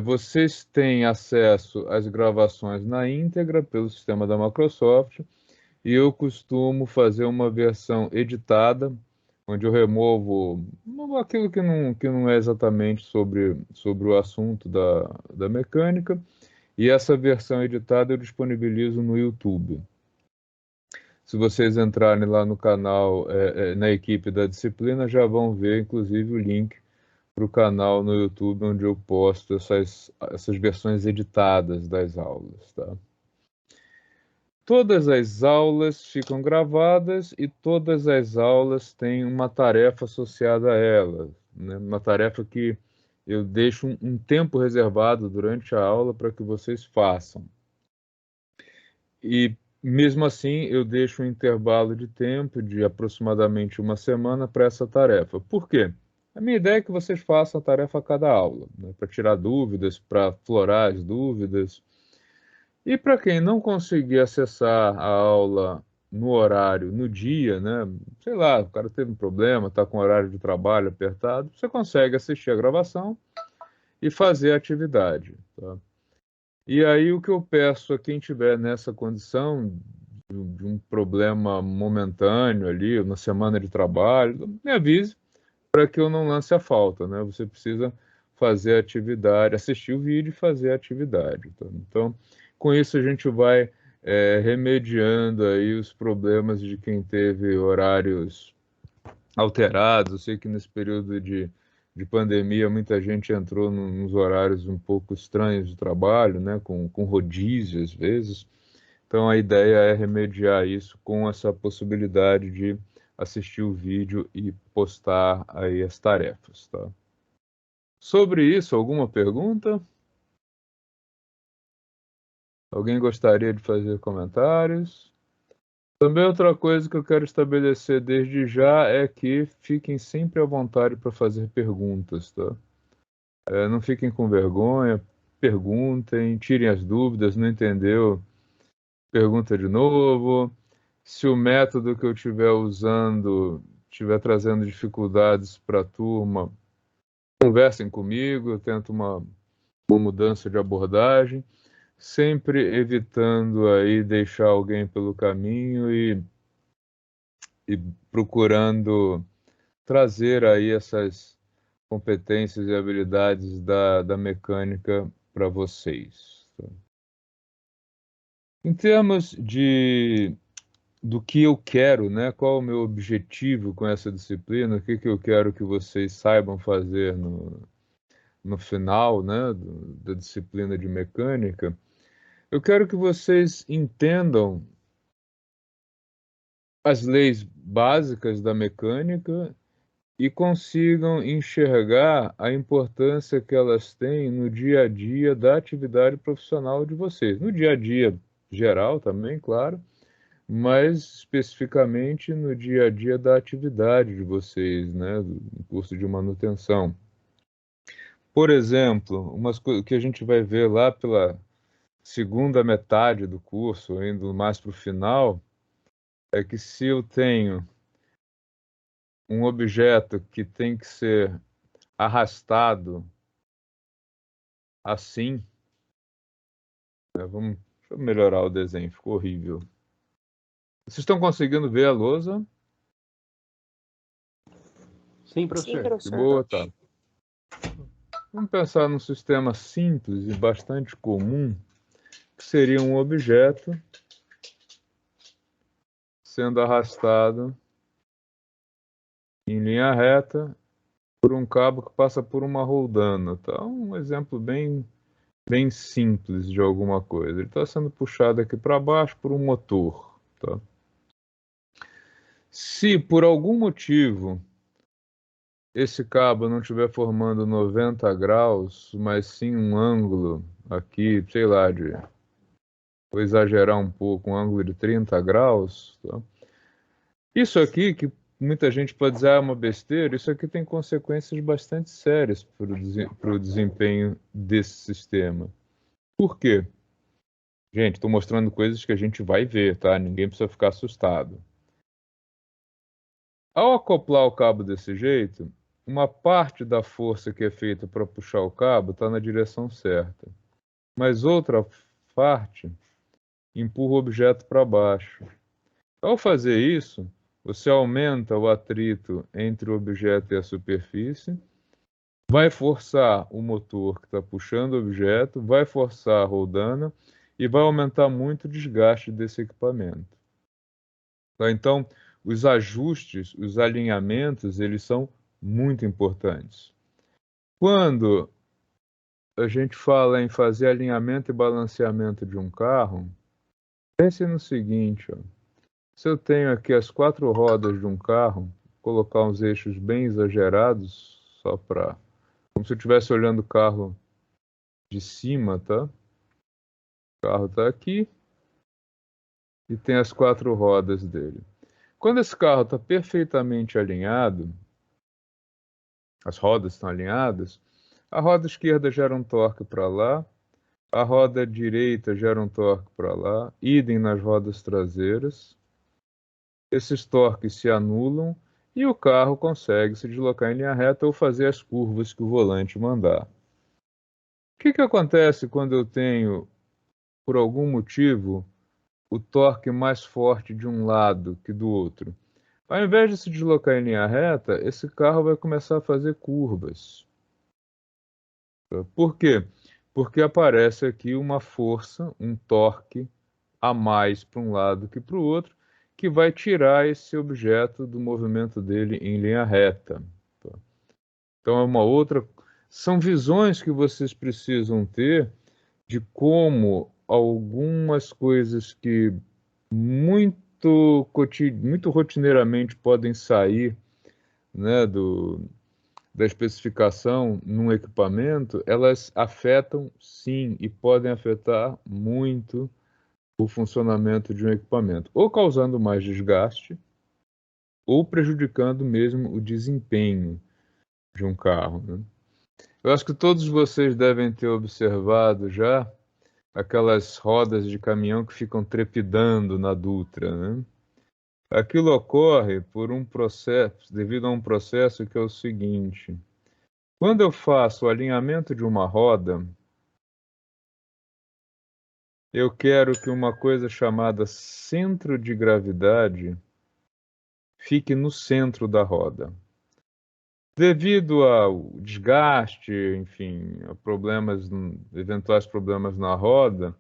Vocês têm acesso às gravações na íntegra pelo sistema da Microsoft e eu costumo fazer uma versão editada, onde eu removo aquilo que não é exatamente sobre o assunto da mecânica, e essa versão editada eu disponibilizo no YouTube. Se vocês entrarem lá no canal, na equipe da disciplina, já vão ver, inclusive, o link para o canal no YouTube, onde eu posto essas versões editadas das aulas, tá? Todas as aulas ficam gravadas e todas as aulas têm uma tarefa associada a elas, né? Uma tarefa que eu deixo um tempo reservado durante a aula para que vocês façam. E mesmo assim, eu deixo um intervalo de tempo de aproximadamente uma semana para essa tarefa. Por quê? A minha ideia é que vocês façam a tarefa a cada aula, né? Para tirar dúvidas, para florar as dúvidas. E para quem não conseguir acessar a aula no horário, no dia, né? Sei lá, o cara teve um problema, está com o horário de trabalho apertado, você consegue assistir a gravação e fazer a atividade, tá? E aí o que eu peço a quem tiver nessa condição de um problema momentâneo ali, na semana de trabalho, me avise para que eu não lance a falta, né? Você precisa fazer a atividade, assistir o vídeo e fazer a atividade, tá? Então, com isso a gente vai remediando aí os problemas de quem teve horários alterados. Eu sei que nesse período de pandemia muita gente entrou nos horários um pouco estranhos de trabalho, né? Com rodízio às vezes. Então a ideia é remediar isso com essa possibilidade de assistir o vídeo e postar aí as tarefas, tá? Sobre isso, alguma pergunta? Alguém gostaria de fazer comentários? Também outra coisa que eu quero estabelecer desde já é que fiquem sempre à vontade para fazer perguntas, tá? Não fiquem com vergonha, perguntem, tirem as dúvidas, não entendeu? Pergunta de novo. Se o método que eu estiver usando estiver trazendo dificuldades para a turma, conversem comigo, eu tento uma mudança de abordagem, sempre evitando aí deixar alguém pelo caminho e procurando trazer aí essas competências e habilidades da mecânica para vocês, tá? Em termos do que eu quero, né? Qual o meu objetivo com essa disciplina? O que que eu quero que vocês saibam fazer no final, né? Da disciplina de mecânica? Eu quero que vocês entendam as leis básicas da mecânica e consigam enxergar a importância que elas têm no dia a dia da atividade profissional de vocês. No dia a dia geral também, claro, mas especificamente no dia a dia da atividade de vocês, né, do curso de manutenção. Por exemplo, umas coisas que a gente vai ver lá pela segunda metade do curso, indo mais para o final, é que se eu tenho um objeto que tem que ser arrastado assim, deixa eu melhorar o desenho, ficou horrível. Vocês estão conseguindo ver a lousa? Sim, Sim, professor. Que professor. boa, tá. Vamos pensar num sistema simples e bastante comum, que seria um objeto sendo arrastado em linha reta por um cabo que passa por uma roldana, tá? Um exemplo bem simples de alguma coisa. Ele está sendo puxado aqui para baixo por um motor, tá? Se por algum motivo esse cabo não estiver formando 90 graus, mas sim um ângulo aqui, sei lá, vou exagerar um pouco, um ângulo de 30 graus, tá? Isso aqui, que muita gente pode dizer, é uma besteira, isso aqui tem consequências bastante sérias para o desempenho desse sistema. Por quê? Gente, estou mostrando coisas que a gente vai ver, tá? Ninguém precisa ficar assustado. Ao acoplar o cabo desse jeito, uma parte da força que é feita para puxar o cabo está na direção certa, mas outra parte empurra o objeto para baixo. Ao fazer isso, você aumenta o atrito entre o objeto e a superfície, vai forçar o motor que está puxando o objeto, vai forçar a roldana e vai aumentar muito o desgaste desse equipamento. Tá? Então, os ajustes, os alinhamentos, eles são muito importantes. Quando a gente fala em fazer alinhamento e balanceamento de um carro, pense no seguinte, ó. Se eu tenho aqui as 4 rodas de um carro, colocar uns eixos bem exagerados, só para... como se eu estivesse olhando o carro de cima, tá? O carro está aqui e tem as 4 rodas dele. Quando esse carro está perfeitamente alinhado, as rodas estão alinhadas, a roda esquerda gera um torque para lá, a roda direita gera um torque para lá, idem nas rodas traseiras. Esses torques se anulam e o carro consegue se deslocar em linha reta ou fazer as curvas que o volante mandar. O que acontece quando eu tenho, por algum motivo, o torque mais forte de um lado que do outro? Ao invés de se deslocar em linha reta, esse carro vai começar a fazer curvas. Por quê? Porque aparece aqui uma força, um torque a mais para um lado que para o outro, que vai tirar esse objeto do movimento dele em linha reta. Então é uma outra... São visões que vocês precisam ter de como algumas coisas que muito rotineiramente podem sair, né, da especificação num equipamento, elas afetam sim e podem afetar muito o funcionamento de um equipamento, ou causando mais desgaste, ou prejudicando mesmo o desempenho de um carro, né? Eu acho que todos vocês devem ter observado já aquelas rodas de caminhão que ficam trepidando na Dutra, né? Aquilo ocorre por um processo, devido a um processo que é o seguinte: quando eu faço o alinhamento de uma roda, eu quero que uma coisa chamada centro de gravidade fique no centro da roda. Devido ao desgaste, enfim, a eventuais problemas na roda,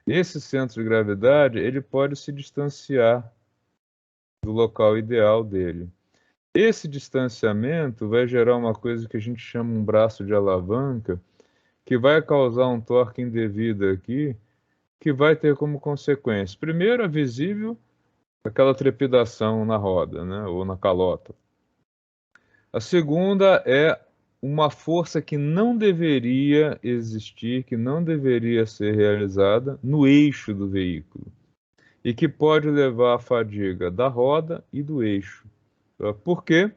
esse centro de gravidade ele pode se distanciar do local ideal dele. Esse distanciamento vai gerar uma coisa que a gente chama um braço de alavanca, que vai causar um torque indevido aqui, que vai ter como consequência, primeiro, a visível, aquela trepidação na roda, né, ou na calota. A segunda é uma força que não deveria existir, que não deveria ser realizada no eixo do veículo e que pode levar à fadiga da roda e do eixo. Por quê?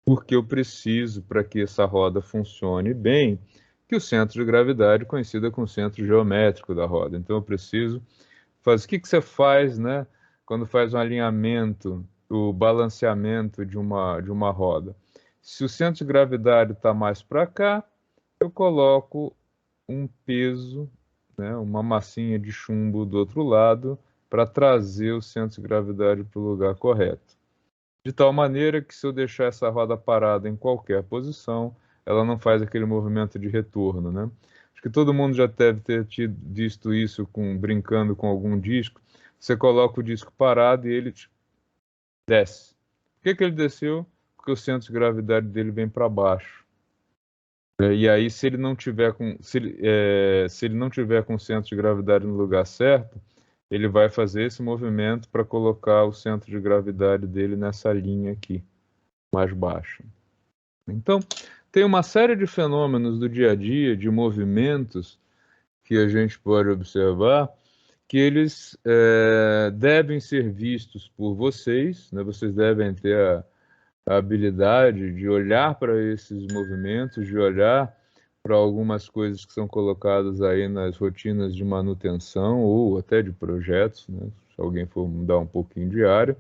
Porque eu preciso, para que essa roda funcione bem, que o centro de gravidade coincida com o centro geométrico da roda. Então eu preciso fazer... O que você faz, né, quando faz um alinhamento, o balanceamento de uma roda? Se o centro de gravidade está mais para cá, eu coloco um peso, né, uma massinha de chumbo do outro lado, para trazer o centro de gravidade para o lugar correto. De tal maneira que, se eu deixar essa roda parada em qualquer posição, ela não faz aquele movimento de retorno, né? Acho que todo mundo já deve ter visto isso brincando com algum disco. Você coloca o disco parado e ele desce. Por que ele desceu? Porque o centro de gravidade dele vem para baixo. E aí, se ele não tiver com o centro de gravidade no lugar certo, ele vai fazer esse movimento para colocar o centro de gravidade dele nessa linha aqui, mais baixa. Então, tem uma série de fenômenos do dia a dia, de movimentos, que a gente pode observar, que eles devem ser vistos por vocês, né? Vocês devem ter a habilidade de olhar para esses movimentos, de olhar para algumas coisas que são colocadas aí nas rotinas de manutenção ou até de projetos, né? Se alguém for mudar um pouquinho de área,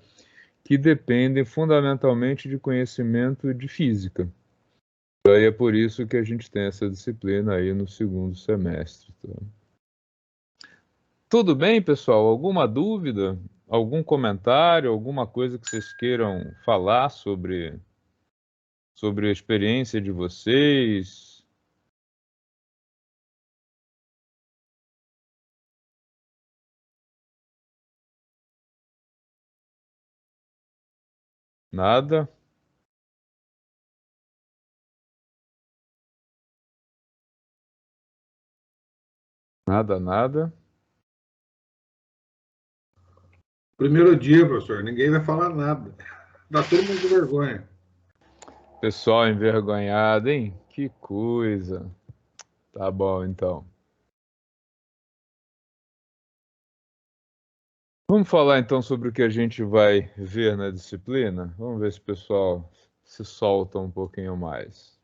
que dependem fundamentalmente de conhecimento de física. Aí é por isso que a gente tem essa disciplina aí no segundo semestre. Tá? Tudo bem, pessoal? Alguma dúvida? Algum comentário? Alguma coisa que vocês queiram falar sobre a experiência de vocês? Nada? Nada, nada? Primeiro dia, professor, ninguém vai falar nada. Dá todo mundo com vergonha. Pessoal envergonhado, hein? Que coisa. Tá bom, então. Vamos falar então sobre o que a gente vai ver na disciplina? Vamos ver se o pessoal se solta um pouquinho mais.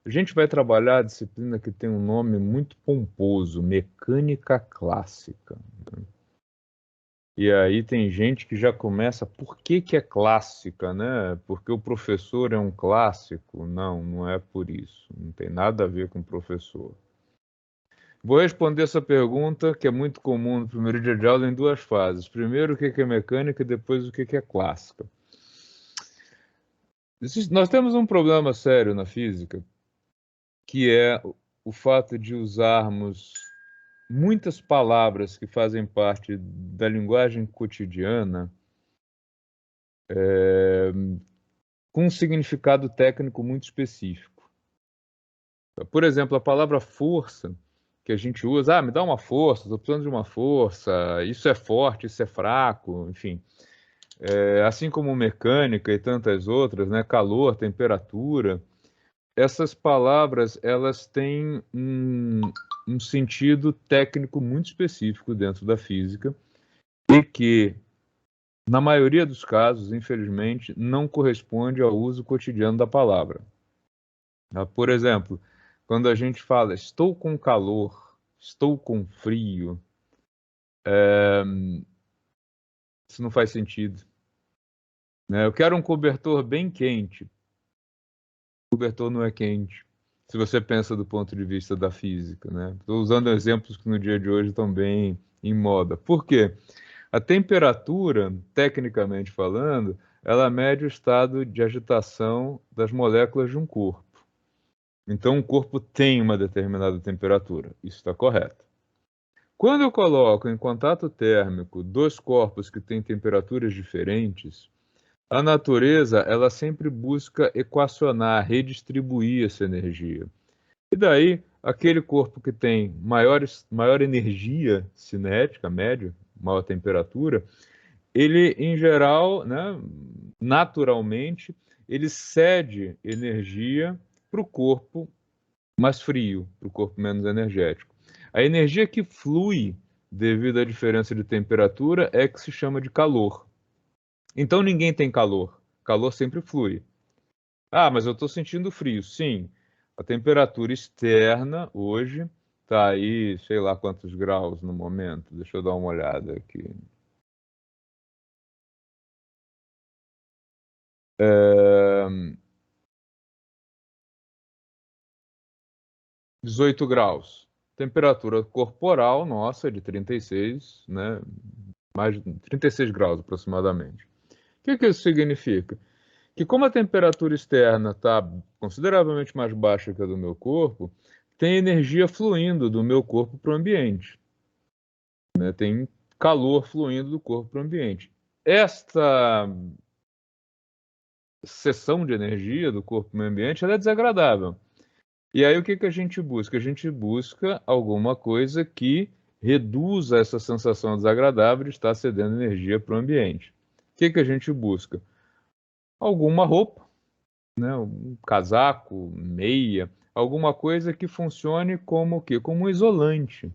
A gente vai trabalhar a disciplina que tem um nome muito pomposo, mecânica clássica. E aí tem gente que já começa, por que que é clássica, né? Porque o professor é um clássico? Não, não é por isso. Não tem nada a ver com o professor. Vou responder essa pergunta, que é muito comum no primeiro dia de aula, em duas fases. Primeiro, o que que é mecânica, e depois, o que que é clássica. Nós temos um problema sério na física, que é o fato de usarmos muitas palavras que fazem parte da linguagem cotidiana com um significado técnico muito específico. Por exemplo, a palavra força, que a gente usa, me dá uma força, estou precisando de uma força, isso é forte, isso é fraco, enfim. Assim como mecânica e tantas outras, né, calor, temperatura, essas palavras elas têm um sentido técnico muito específico dentro da física e que, na maioria dos casos, infelizmente, não corresponde ao uso cotidiano da palavra. Por exemplo, quando a gente fala estou com calor, estou com frio, isso não faz sentido, né? Eu quero um cobertor bem quente. O cobertor não é quente, se você pensa do ponto de vista da física, né? Estou usando exemplos que no dia de hoje estão bem em moda. Por quê? A temperatura, tecnicamente falando, ela mede o estado de agitação das moléculas de um corpo. Então, um corpo tem uma determinada temperatura. Isso está correto. Quando eu coloco em contato térmico dois corpos que têm temperaturas diferentes, a natureza ela sempre busca equacionar, redistribuir essa energia. E daí, aquele corpo que tem maior energia cinética, média, maior temperatura, ele, em geral, né, naturalmente, ele cede energia para o corpo mais frio, para o corpo menos energético. A energia que flui devido à diferença de temperatura é que se chama de calor. Então ninguém tem calor. Calor sempre flui. Mas eu estou sentindo frio. Sim, a temperatura externa hoje está aí, sei lá quantos graus no momento. Deixa eu dar uma olhada aqui. 18 graus. Temperatura corporal nossa é de 36, né? Mais de 36 graus aproximadamente. O que que isso significa? Que como a temperatura externa está consideravelmente mais baixa que a do meu corpo, tem energia fluindo do meu corpo para o ambiente, né? Tem calor fluindo do corpo para o ambiente. Esta seção de energia do corpo para o ambiente ela é desagradável. E aí o que que a gente busca? A gente busca alguma coisa que reduza essa sensação desagradável de estar cedendo energia para o ambiente. O que que a gente busca? Alguma roupa, né, um casaco, meia, alguma coisa que funcione como o quê? Como um isolante,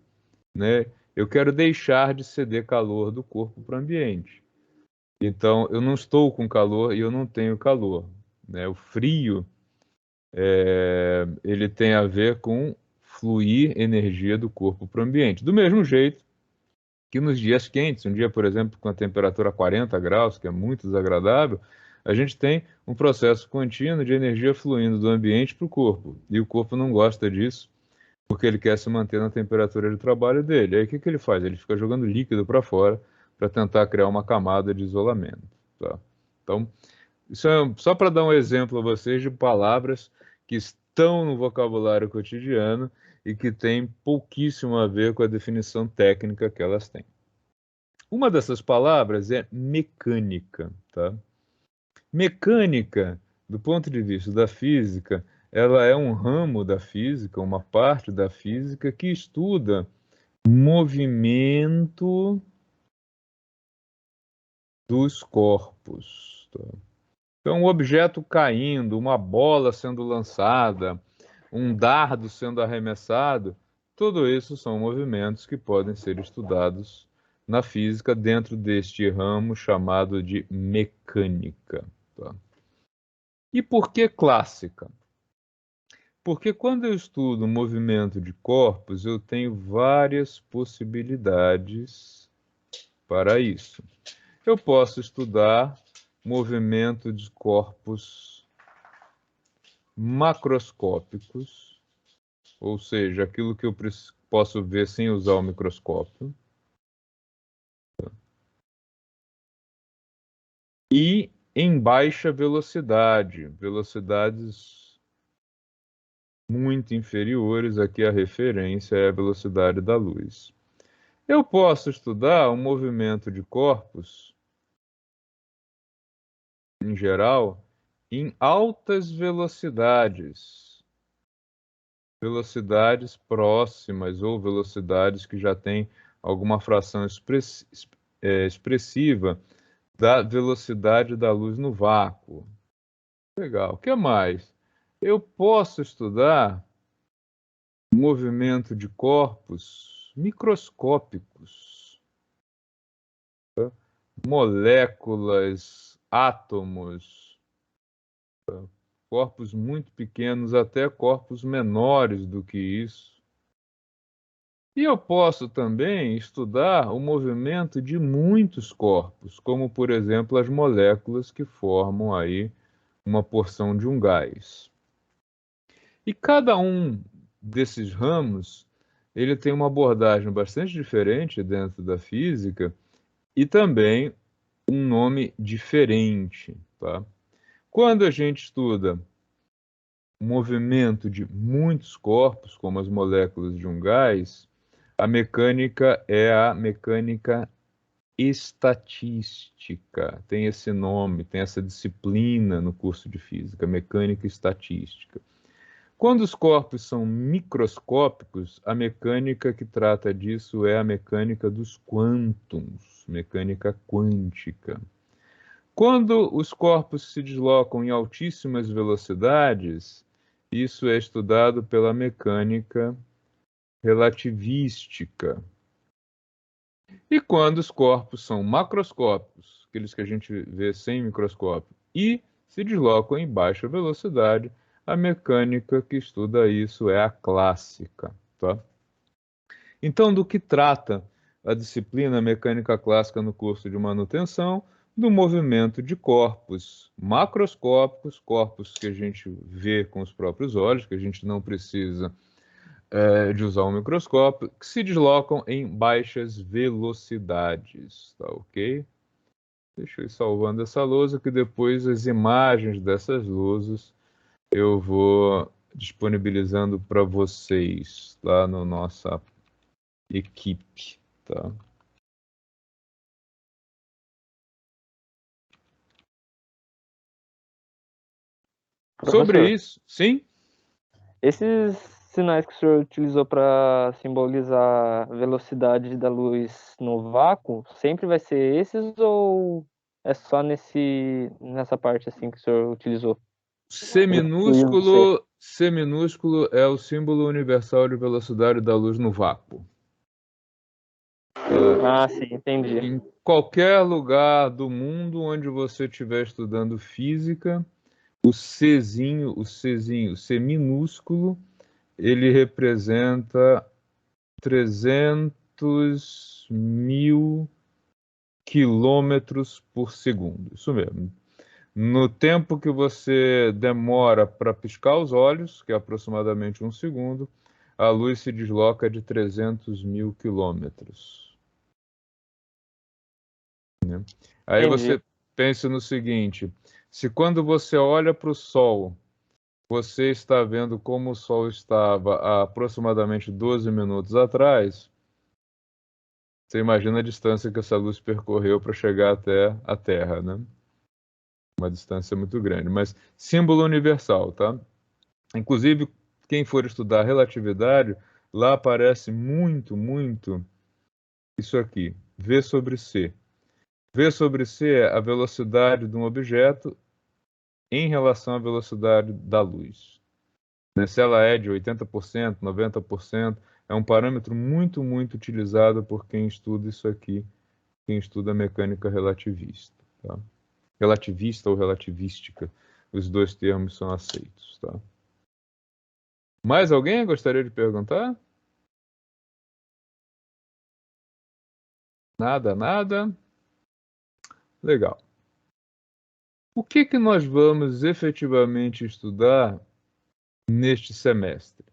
né? Eu quero deixar de ceder calor do corpo para o ambiente. Então, eu não estou com calor e eu não tenho calor, né? O frio, ele tem a ver com fluir energia do corpo para o ambiente. Do mesmo jeito que nos dias quentes, um dia, por exemplo, com a temperatura 40 graus, que é muito desagradável, A gente tem um processo contínuo de energia fluindo do ambiente para o corpo, e o corpo não gosta disso, porque ele quer se manter na temperatura de trabalho dele. Aí o que que ele faz? Ele fica jogando líquido para fora para tentar criar uma camada de isolamento. Tá? Então, isso é só para dar um exemplo a vocês de palavras que estão no vocabulário cotidiano e que têm pouquíssimo a ver com a definição técnica que elas têm. Uma dessas palavras é mecânica, tá? Mecânica, do ponto de vista da física, ela é um ramo da física, uma parte da física que estuda movimento dos corpos. Tá? Então, um objeto caindo, uma bola sendo lançada, um dardo sendo arremessado, tudo isso são movimentos que podem ser estudados na física dentro deste ramo chamado de mecânica. Tá? E por que clássica? Porque quando eu estudo o movimento de corpos, eu tenho várias possibilidades para isso. Eu posso estudar movimento de corpos macroscópicos, ou seja, aquilo que eu posso ver sem usar o microscópio. E em baixa velocidade, velocidades muito inferiores, aqui a referência é a velocidade da luz. Eu posso estudar o movimento de corpos, em geral, em altas velocidades, velocidades próximas ou velocidades que já têm alguma fração expressiva da velocidade da luz no vácuo. Legal. O que mais? Eu posso estudar movimento de corpos microscópicos, tá? Moléculas, átomos, tá? Corpos muito pequenos, até corpos menores do que isso. E eu posso também estudar o movimento de muitos corpos, como, por exemplo, as moléculas que formam aí uma porção de um gás. E cada um desses ramos, ele tem uma abordagem bastante diferente dentro da física e também um nome diferente, tá? Quando a gente estuda o movimento de muitos corpos, como as moléculas de um gás, a mecânica é a mecânica estatística. Tem esse nome, tem essa disciplina no curso de física, mecânica estatística. Quando os corpos são microscópicos, a mecânica que trata disso é a mecânica dos quântons, mecânica quântica. Quando os corpos se deslocam em altíssimas velocidades, isso é estudado pela mecânica relativística. E quando os corpos são macroscópicos, aqueles que a gente vê sem microscópio, e se deslocam em baixa velocidade, a mecânica que estuda isso é a clássica, tá? Então, do que trata a disciplina mecânica clássica no curso de manutenção? Do movimento de corpos macroscópicos, corpos que a gente vê com os próprios olhos, que a gente não precisa de usar um microscópio, que se deslocam em baixas velocidades, tá ok? Deixa eu ir salvando essa lousa, que depois as imagens dessas lousas eu vou disponibilizando para vocês lá na nossa equipe, tá? Sobre Professor, isso, sim? esses sinais que o senhor utilizou para simbolizar a velocidade da luz no vácuo, sempre vai ser esses ou é só nessa parte assim que o senhor utilizou? C Ele concluiu você. minúsculo, C minúsculo é o símbolo universal de velocidade da luz no vácuo. Ah, sim, entendi. Em qualquer lugar do mundo onde você estiver estudando física, o Czinho, o C minúsculo, ele representa 300.000 quilômetros por segundo. Isso mesmo. No tempo que você demora para piscar os olhos, que é aproximadamente 1 segundo, a luz se desloca de 300 mil quilômetros. Né? Aí Entendi. você pensa no seguinte: se quando você olha para o Sol, você está vendo como o Sol estava há aproximadamente 12 minutos atrás, você imagina a distância que essa luz percorreu para chegar até a Terra, né? Uma distância muito grande, mas símbolo universal, tá? Inclusive, quem for estudar relatividade, lá aparece muito, muito isso aqui, V sobre C. V sobre C é a velocidade de um objeto em relação à velocidade da luz. Se ela é de 80%, 90%, é um parâmetro muito, muito utilizado por quem estuda isso aqui, quem estuda mecânica relativista. Tá? Relativista ou relativística, os dois termos são aceitos. Tá? Mais alguém gostaria de perguntar? Nada, nada? Legal. O que nós vamos efetivamente estudar neste semestre?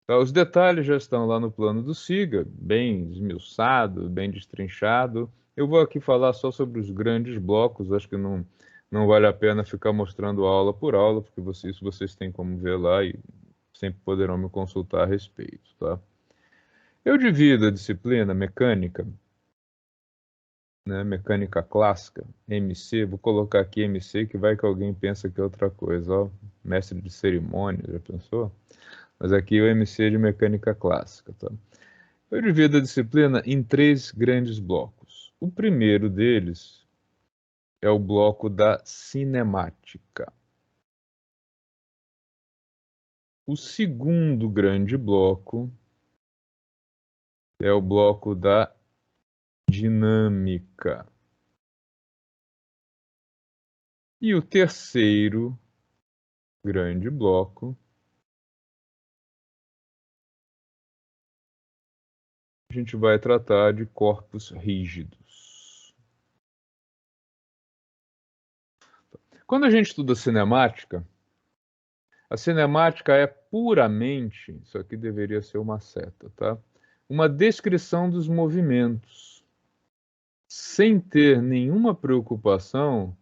Tá, os detalhes já estão lá no plano do SIGA, bem esmiuçado, bem destrinchado. Eu vou aqui falar só sobre os grandes blocos, acho que não vale a pena ficar mostrando aula por aula, porque isso vocês têm como ver lá e sempre poderão me consultar a respeito. Tá? Eu divido a disciplina mecânica, né, mecânica clássica, MC, vou colocar aqui MC, que vai que alguém pensa que é outra coisa, ó, mestre de cerimônia, já pensou? Mas aqui o MC é de mecânica clássica, tá? Eu divido a disciplina em 3 grandes blocos. O primeiro deles é o bloco da cinemática. O segundo grande bloco é o bloco da dinâmica. E o terceiro grande bloco, a gente vai tratar de corpos rígidos. Quando a gente estuda cinemática, a cinemática é puramente, isso aqui deveria ser uma seta, tá? Uma descrição dos movimentos, sem ter nenhuma preocupação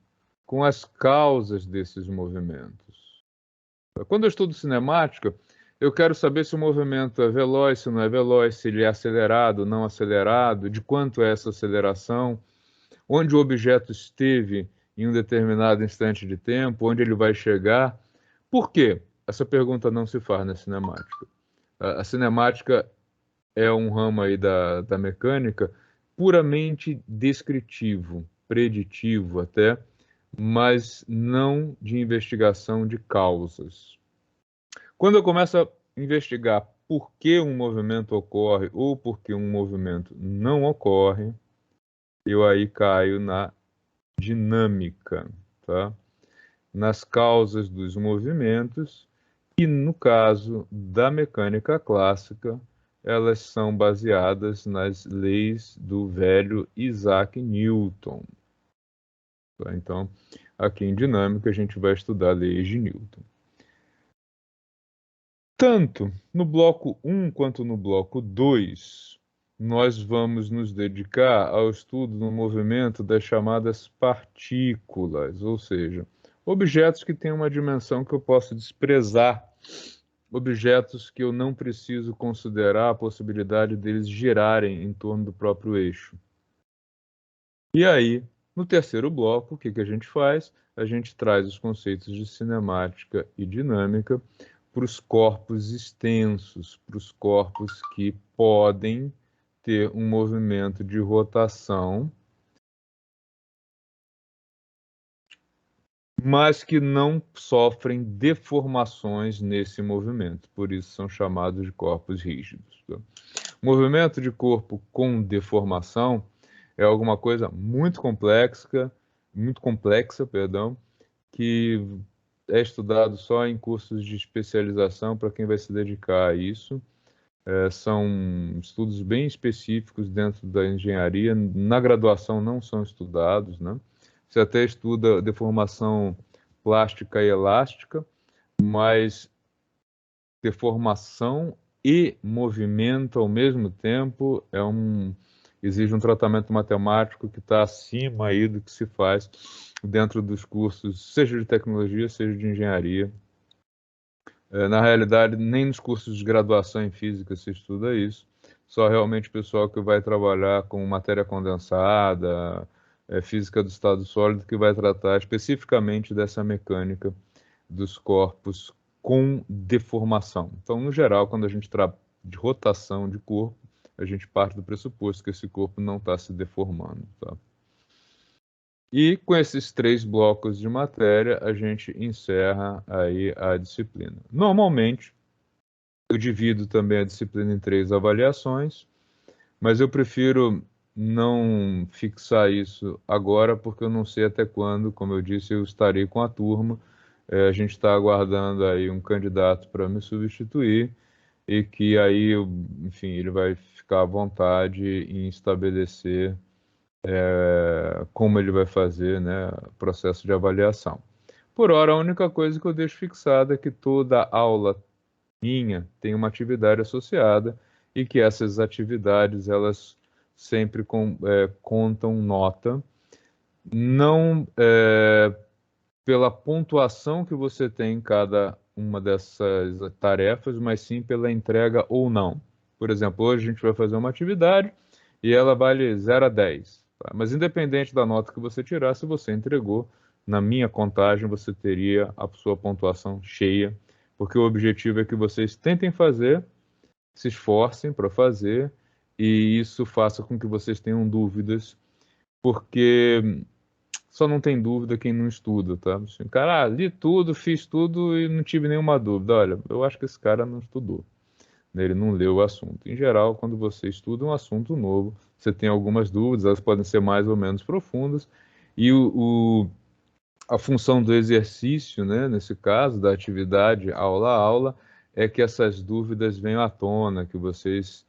com as causas desses movimentos. Quando eu estudo cinemática, eu quero saber se o movimento é veloz, se não é veloz, se ele é acelerado, não acelerado, de quanto é essa aceleração, onde o objeto esteve em um determinado instante de tempo, onde ele vai chegar. Por quê? Essa pergunta não se faz na cinemática. A cinemática é um ramo aí da mecânica puramente descritivo, preditivo até, mas não de investigação de causas. Quando eu começo a investigar por que um movimento ocorre ou por que um movimento não ocorre, eu aí caio na dinâmica, tá? Nas causas dos movimentos e, no caso da mecânica clássica, elas são baseadas nas leis do velho Isaac Newton. Tá? Então, aqui em dinâmica, a gente vai estudar leis de Newton. Tanto no bloco 1 quanto no bloco 2, nós vamos nos dedicar ao estudo do movimento das chamadas partículas, ou seja, objetos que têm uma dimensão que eu posso desprezar, objetos que eu não preciso considerar a possibilidade deles girarem em torno do próprio eixo. E aí, no terceiro bloco, o que a gente faz? A gente traz os conceitos de cinemática e dinâmica para os corpos extensos, para os corpos que podem ter um movimento de rotação, mas que não sofrem deformações nesse movimento, por isso são chamados de corpos rígidos. Tá? Movimento de corpo com deformação é alguma coisa muito complexa, perdão, que é estudado só em cursos de especialização para quem vai se dedicar a isso. São estudos bem específicos dentro da engenharia, na graduação não são estudados, né? você até estuda deformação plástica e elástica, mas deformação e movimento ao mesmo tempo exige um tratamento matemático que está acima aí do que se faz dentro dos cursos, seja de tecnologia, seja de engenharia. Na realidade, nem nos cursos de graduação em física se estuda isso, só realmente o pessoal que vai trabalhar com matéria condensada, física do estado sólido, que vai tratar especificamente dessa mecânica dos corpos com deformação. Então, no geral, quando a gente trata de rotação de corpo, a gente parte do pressuposto que esse corpo não está se deformando, tá? E com esses 3 blocos de matéria, a gente encerra aí a disciplina. Normalmente, eu divido também a disciplina em 3 avaliações, mas eu prefiro não fixar isso agora, porque eu não sei até quando, como eu disse, eu estarei com a turma. A gente está aguardando aí um candidato para me substituir e que aí, enfim, ele vai ficar à vontade em estabelecer como ele vai fazer, né, o processo de avaliação. Por hora, a única coisa que eu deixo fixada é que toda aula minha tem uma atividade associada e que essas atividades, elas sempre contam nota, não pela pontuação que você tem em cada uma dessas tarefas, mas sim pela entrega ou não. Por exemplo, hoje a gente vai fazer uma atividade e ela vale 0 a 10. Tá? Mas independente da nota que você tirar, se você entregou, na minha contagem você teria a sua pontuação cheia, porque o objetivo é que vocês tentem fazer, se esforcem para fazer, e isso faça com que vocês tenham dúvidas, porque só não tem dúvida quem não estuda, tá? Assim, cara, li tudo, fiz tudo e não tive nenhuma dúvida. Olha, eu acho que esse cara não estudou, né? Ele não leu o assunto. Em geral, quando você estuda um assunto novo, você tem algumas dúvidas, elas podem ser mais ou menos profundas, e a função do exercício, né, nesse caso, da atividade aula a aula, é que essas dúvidas venham à tona, que vocês...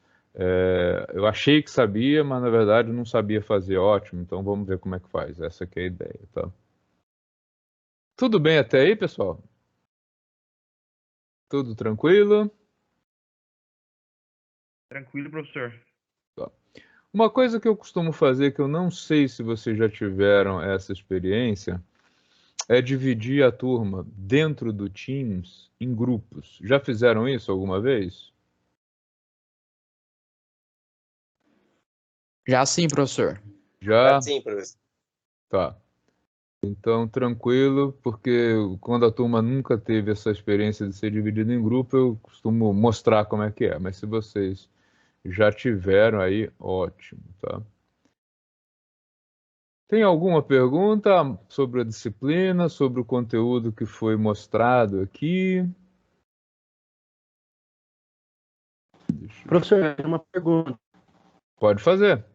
eu achei que sabia, mas na verdade não sabia fazer. Ótimo, então vamos ver como é que faz. Essa que é a ideia, tá? Tudo bem até aí, pessoal? Tudo tranquilo? Tranquilo, professor. Tá. Uma coisa que eu costumo fazer, que eu não sei se vocês já tiveram essa experiência, é dividir a turma dentro do Teams em grupos. Já fizeram isso alguma vez? Já sim, professor. Já? Sim, professor. Tá. Então, tranquilo, porque quando a turma nunca teve essa experiência de ser dividida em grupo, eu costumo mostrar como é que é. Mas se vocês já tiveram aí, ótimo, tá? Tem alguma pergunta sobre a disciplina, sobre o conteúdo que foi mostrado aqui? Professor, uma pergunta. Pode fazer.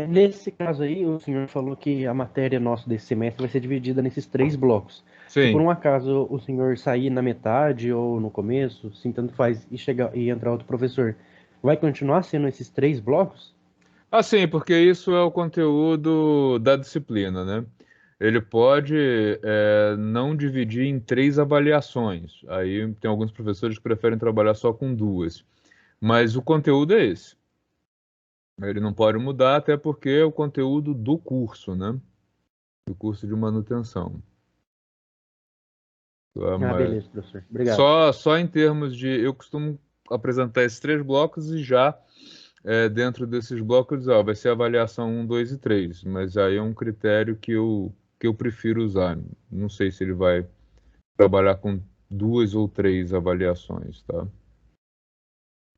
Nesse caso aí, o senhor falou que a matéria nossa desse semestre vai ser dividida nesses 3 blocos. Se por Sim. um acaso o senhor sair na metade ou no começo, sim, tanto faz, e entrar outro professor, vai continuar sendo esses 3 blocos? Sim, porque isso é o conteúdo da disciplina, né? Ele pode não dividir em 3 avaliações. Aí tem alguns professores que preferem trabalhar só com 2. Mas o conteúdo é esse. Ele não pode mudar, até porque é o conteúdo do curso, né? Do curso de manutenção. Mas Beleza, professor. Obrigado. só em termos de... Eu costumo apresentar esses 3 blocos e já dentro desses blocos vai ser avaliação 1, 2 e 3. Mas aí é um critério que eu prefiro usar. Não sei se ele vai trabalhar com 2 ou 3 avaliações, tá?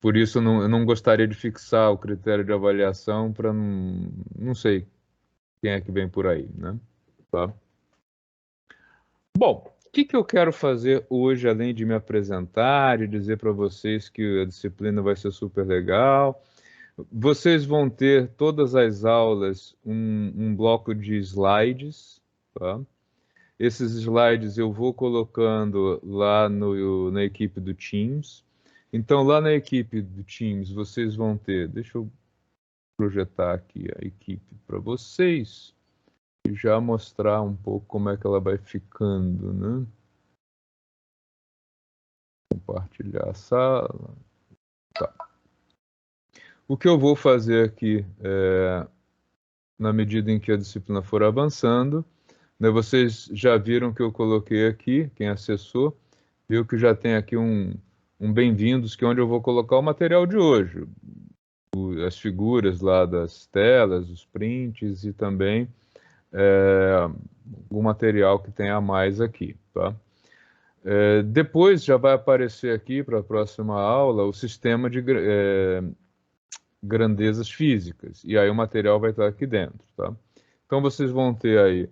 Por isso, eu não gostaria de fixar o critério de avaliação para não sei quem é que vem por aí, né? Tá? Bom, o que eu quero fazer hoje, além de me apresentar e dizer para vocês que a disciplina vai ser super legal? Vocês vão ter todas as aulas um bloco de slides, tá? Esses slides eu vou colocando lá na equipe do Teams. Então, lá na equipe do Teams, vocês vão ter... Deixa eu projetar aqui a equipe para vocês. e já mostrar um pouco como é que ela vai ficando, né? Compartilhar a sala. Tá. O que eu vou fazer aqui, na medida em que a disciplina for avançando, né, vocês já viram que eu coloquei aqui, quem acessou, viu que já tem aqui um bem-vindos, que é onde eu vou colocar o material de hoje. As figuras lá das telas, os prints e também o material que tem a mais aqui, tá? Depois já vai aparecer aqui para a próxima aula o sistema de grandezas físicas, e aí o material vai estar aqui dentro, tá? Então vocês vão ter aí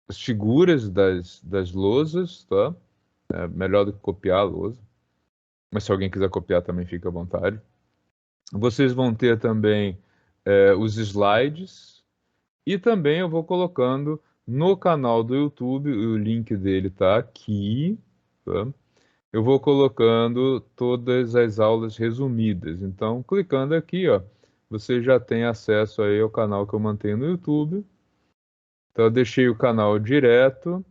as figuras das lousas, tá? Melhor do que copiar a lousa, mas se alguém quiser copiar também fica à vontade. Vocês vão ter também os slides, e também eu vou colocando no canal do YouTube, o link dele está aqui, tá? Eu vou colocando todas as aulas resumidas. Então, clicando aqui, ó, você já tem acesso aí ao canal que eu mantenho no YouTube. Então, eu deixei o canal direto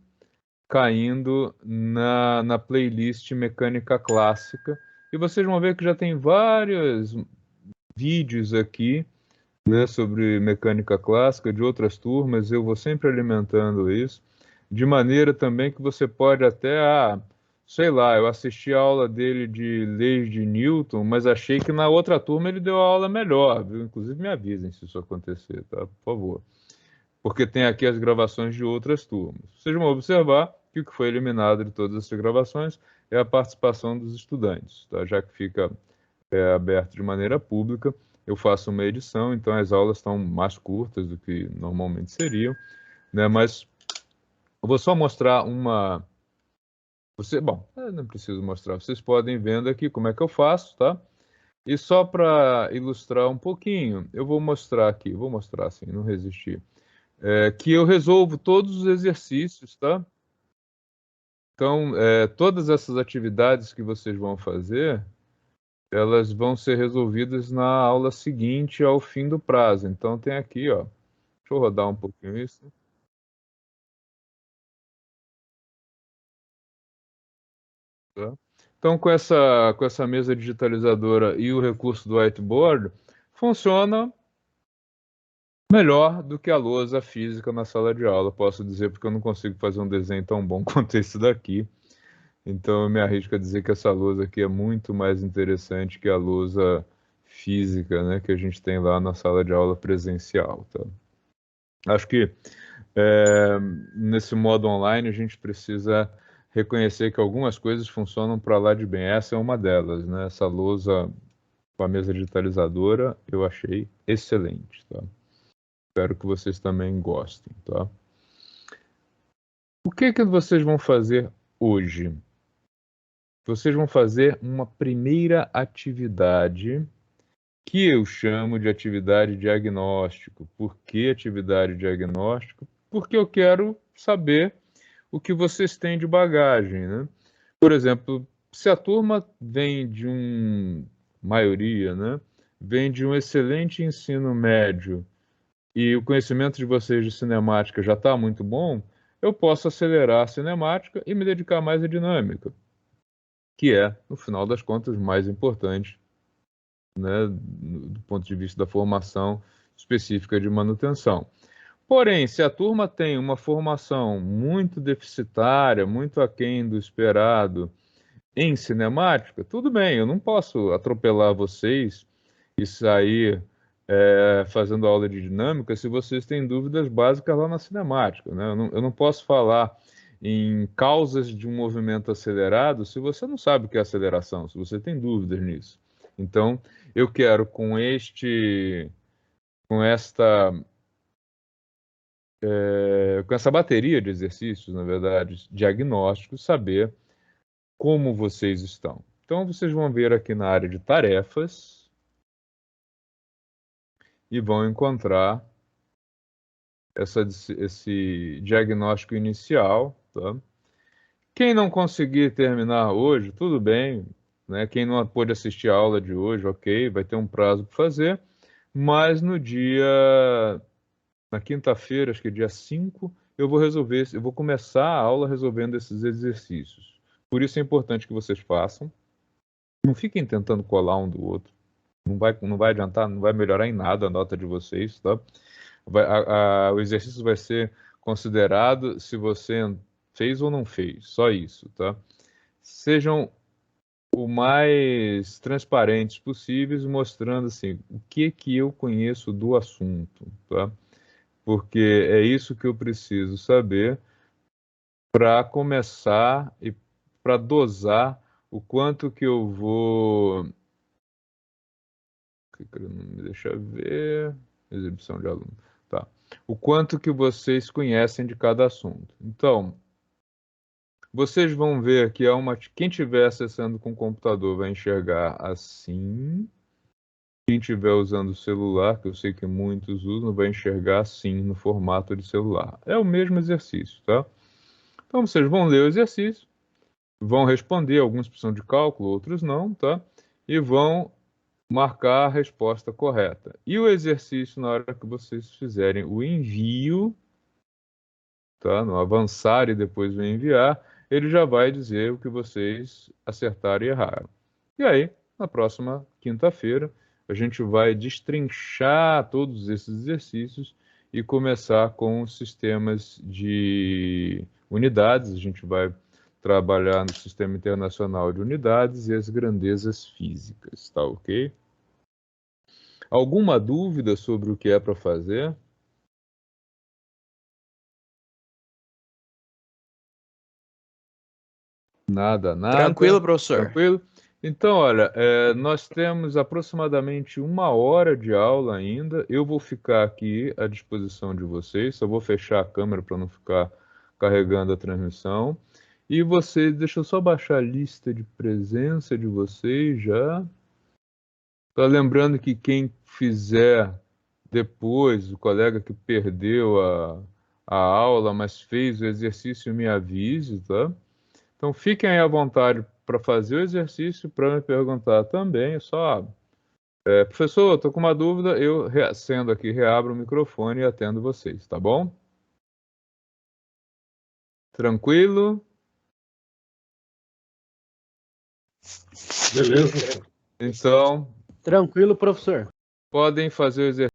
caindo na playlist Mecânica Clássica. E vocês vão ver que já tem vários vídeos aqui, né, sobre mecânica clássica de outras turmas. Eu vou sempre alimentando isso, de maneira também que você pode até, sei lá, eu assisti a aula dele de leis de Newton, mas achei que na outra turma ele deu a aula melhor, viu? Inclusive me avisem se isso acontecer, tá? Por favor. Porque tem aqui as gravações de outras turmas. Vocês vão observar que o que foi eliminado de todas essas gravações é a participação dos estudantes, tá? Já que fica aberto de maneira pública, eu faço uma edição, então as aulas estão mais curtas do que normalmente seriam, né? Mas eu vou só mostrar uma... Bom, não preciso mostrar, vocês podem vendo aqui como é que eu faço, tá? E só para ilustrar um pouquinho, eu vou mostrar aqui, vou mostrar assim, não resistir, que eu resolvo todos os exercícios, tá? Então, todas essas atividades que vocês vão fazer, elas vão ser resolvidas na aula seguinte ao fim do prazo. Então tem aqui, ó. Deixa eu rodar um pouquinho isso. Tá? Então com essa mesa digitalizadora e o recurso do whiteboard, funciona melhor do que a lousa física na sala de aula, posso dizer, porque eu não consigo fazer um desenho tão bom quanto esse daqui. Então eu me arrisco a dizer que essa lousa aqui é muito mais interessante que a lousa física, né, que a gente tem lá na sala de aula presencial, tá? Acho que nesse modo online a gente precisa reconhecer que algumas coisas funcionam para lá de bem. Essa é uma delas, né? Essa lousa com a mesa digitalizadora eu achei excelente, tá? Espero que vocês também gostem, tá? O que vocês vão fazer hoje? Vocês vão fazer uma primeira atividade que eu chamo de atividade diagnóstico. Por que atividade diagnóstico? Porque eu quero saber o que vocês têm de bagagem, né? Por exemplo, se a turma vem de maioria, né? Vem de um excelente ensino médio e o conhecimento de vocês de cinemática já está muito bom, eu posso acelerar a cinemática e me dedicar mais à dinâmica, que é, no final das contas, mais importante, né, do ponto de vista da formação específica de manutenção. Porém, se a turma tem uma formação muito deficitária, muito aquém do esperado em cinemática, tudo bem, eu não posso atropelar vocês e sair fazendo aula de dinâmica se vocês têm dúvidas básicas lá na cinemática, né? Eu não posso falar em causas de um movimento acelerado se você não sabe o que é aceleração, se você tem dúvidas nisso. Então, eu quero com essa bateria de exercícios, na verdade, diagnósticos, saber como vocês estão. Então, vocês vão ver aqui na área de tarefas e vão encontrar esse diagnóstico inicial, tá? Quem não conseguir terminar hoje, tudo bem, né? Quem não pôde assistir a aula de hoje, ok, vai ter um prazo para fazer, mas no dia na quinta-feira, acho que dia 5, eu vou começar a aula resolvendo esses exercícios. Por isso é importante que vocês façam. Não fiquem tentando colar um do outro. Não vai adiantar, não vai melhorar em nada a nota de vocês, tá? O exercício vai ser considerado se você fez ou não fez, só isso, tá? Sejam o mais transparentes possíveis, mostrando assim, o que eu conheço do assunto, tá? Porque é isso que eu preciso saber para começar e para dosar o quanto que eu vou... Me deixa ver... Exibição de aluno. Tá. O quanto que vocês conhecem de cada assunto. Então, vocês vão ver que quem estiver acessando com o computador vai enxergar assim. Quem estiver usando o celular, que eu sei que muitos usam, vai enxergar assim no formato de celular. É o mesmo exercício, tá? Então vocês vão ler o exercício, vão responder, alguns precisam de cálculo, outros não, tá? E vão marcar a resposta correta. E o exercício, na hora que vocês fizerem o envio, tá? No avançar e depois o enviar, ele já vai dizer o que vocês acertaram e erraram. E aí, na próxima quinta-feira, a gente vai destrinchar todos esses exercícios e começar com os sistemas de unidades. A gente vai trabalhar no Sistema Internacional de Unidades e as grandezas físicas, tá ok? Alguma dúvida sobre o que é para fazer? Nada. Tranquilo, professor. Tranquilo? Então, olha, nós temos aproximadamente 1 hora de aula ainda. Eu vou ficar aqui à disposição de vocês, só vou fechar a câmera para não ficar carregando a transmissão. E vocês, deixa eu só baixar a lista de presença de vocês já. Tá lembrando que quem fizer depois, o colega que perdeu a aula, mas fez o exercício, me avise, tá? Então fiquem aí à vontade para fazer o exercício, para me perguntar também. É só, professor, estou com uma dúvida, eu reacendo aqui, reabro o microfone e atendo vocês, tá bom? Tranquilo? Beleza. Então, Tranquilo, professor. podem fazer o exercício.